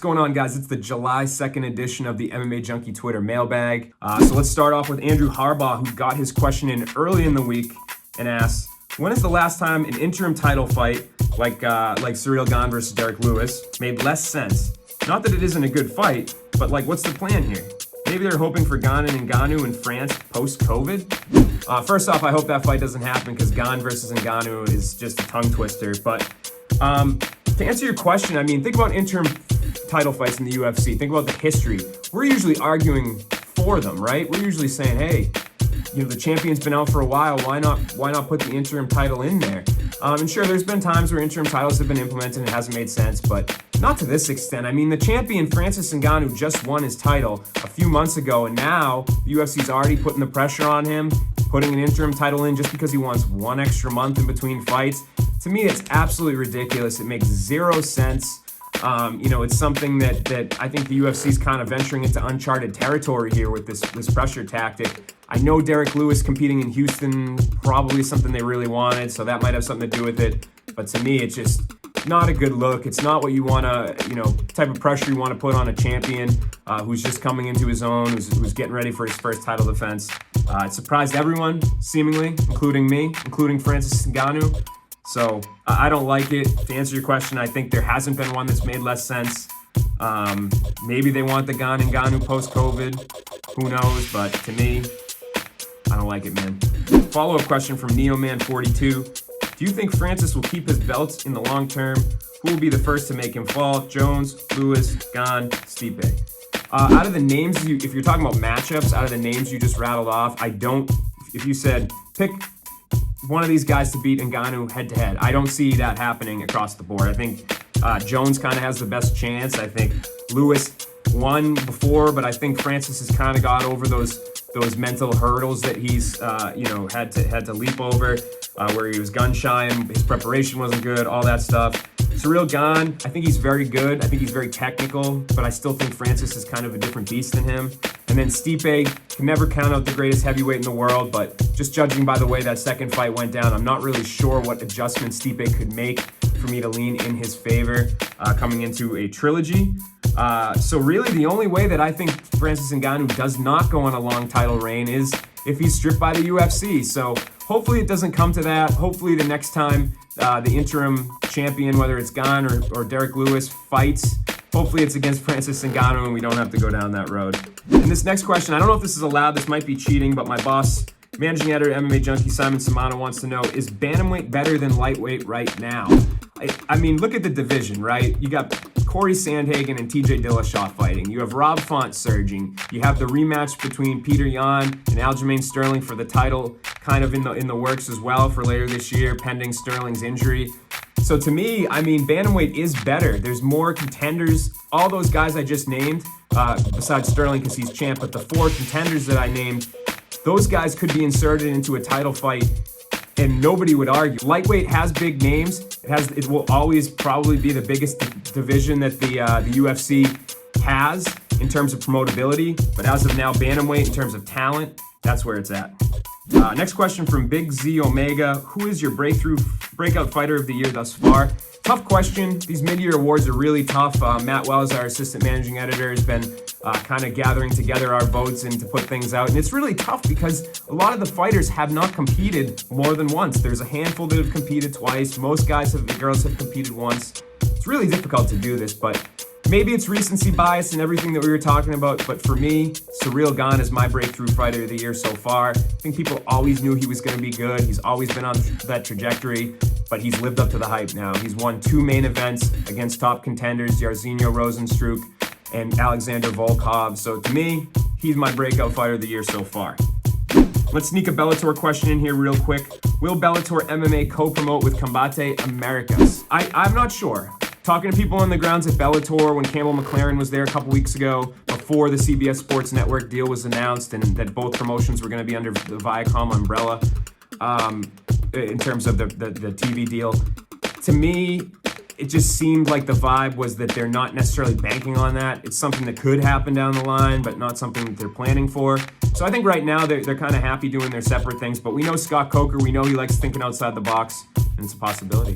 going on, guys? It's the July 2nd edition of the MMA Junkie Twitter Mailbag. So let's start off with Andrew Harbaugh, who got his question in early in the week and asked, when is the last time an interim title fight like Ciryl Gane versus Derek Lewis made less sense? Not that it isn't a good fight, but like, what's the plan here? Maybe they're hoping for Gane and Ngannou in France post-COVID? First off, I hope that fight doesn't happen because Gane versus Ngannou is just a tongue twister. But to answer your question, I mean, think about interim title fights in the UFC. Think about the history. We're usually arguing for them, right? We're usually saying, hey, you know, the champion's been out for a while. Why not put the interim title in there? And sure, there's been times where interim titles have been implemented and it hasn't made sense, but not to this extent. I mean, the champion, Francis Ngannou, just won his title a few months ago, and now the UFC's already putting the pressure on him, putting an interim title in just because he wants one extra month in between fights. To me, it's absolutely ridiculous. It makes zero sense. You know, it's something that I think the UFC's kind of venturing into uncharted territory here with this pressure tactic. I know Derek Lewis competing in Houston probably something they really wanted, so that might have something to do with it. But to me, it's just not a good look. It's not what you want to, you know, type of pressure you want to put on a champion who's just coming into his own, who's getting ready for his first title defense. It surprised everyone, seemingly, including me, including Francis Ngannou. So I don't like it. To answer your question, I think there hasn't been one that's made less sense. Maybe they want the Gane and Ngannou post-COVID. Who knows? But to me, I don't like it, man. Follow-up question from NeoMan42. Do you think Francis will keep his belts in the long term? Who will be the first to make him fall? Jones, Lewis, Gane, Stipe. Out of the names, if you're talking about matchups, out of the names you just rattled off, if you said pick one of these guys to beat Ngannou head-to-head, I don't see that happening across the board. I think Jones kind of has the best chance. I think Lewis won before, but I think Francis has kind of got over those mental hurdles that he's had to leap over, where he was gun shy and his preparation wasn't good, all that stuff. Ciryl Gane, I think he's very good. I think he's very technical, but I still think Francis is kind of a different beast than him. And then Stipe, can never count out the greatest heavyweight in the world, but just judging by the way that second fight went down, I'm not really sure what adjustments Stipe could make for me to lean in his favor coming into a trilogy. So really the only way that I think Francis Ngannou does not go on a long title reign is if he's stripped by the UFC. So hopefully it doesn't come to that. Hopefully the next time the interim champion, whether it's Gane or Derek Lewis, fights, hopefully it's against Francis Ngannou and we don't have to go down that road. And this next question, I don't know if this is allowed, this might be cheating, but my boss, managing editor MMA Junkie Simon Samano, wants to know, is Bantamweight better than lightweight right now? I mean, look at the division, right? You got Corey Sandhagen and TJ Dillashaw fighting. You have Rob Font surging. You have the rematch between Peter Yan and Aljamain Sterling for the title kind of in the works as well for later this year, pending Sterling's injury. So to me, I mean, Bantamweight is better. There's more contenders. All those guys I just named, besides Sterling because he's champ, but the four contenders that I named, those guys could be inserted into a title fight and nobody would argue. Lightweight has big names. It will always probably be the biggest division that the UFC has in terms of promotability. But as of now, Bantamweight in terms of talent, that's where it's at. Next question from Big Z Omega. Who is your breakout fighter of the year thus far? Tough question. These mid-year awards are really tough. Matt Wells, our assistant managing editor, has been kind of gathering together our votes and to put things out. And it's really tough because a lot of the fighters have not competed more than once. There's a handful that have competed twice. Most girls have competed once. It's really difficult to do this, but maybe it's recency bias and everything that we were talking about, but for me, Ciryl Gane is my breakthrough fighter of the year so far. I think people always knew he was going to be good. He's always been on that trajectory, but he's lived up to the hype now. He's won 2 main events against top contenders, Jairzinho Rozenstruik and Alexander Volkov. So to me, he's my breakout fighter of the year so far. Let's sneak a Bellator question in here real quick. Will Bellator MMA co-promote with Combate Americas? I'm not sure. Talking to people on the grounds at Bellator when Campbell McLaren was there a couple weeks ago, before the CBS Sports Network deal was announced and that both promotions were going to be under the Viacom umbrella in terms of the TV deal. To me, it just seemed like the vibe was that they're not necessarily banking on that. It's something that could happen down the line, but not something that they're planning for. So I think right now they're kind of happy doing their separate things, but we know Scott Coker, we know he likes thinking outside the box, and it's a possibility.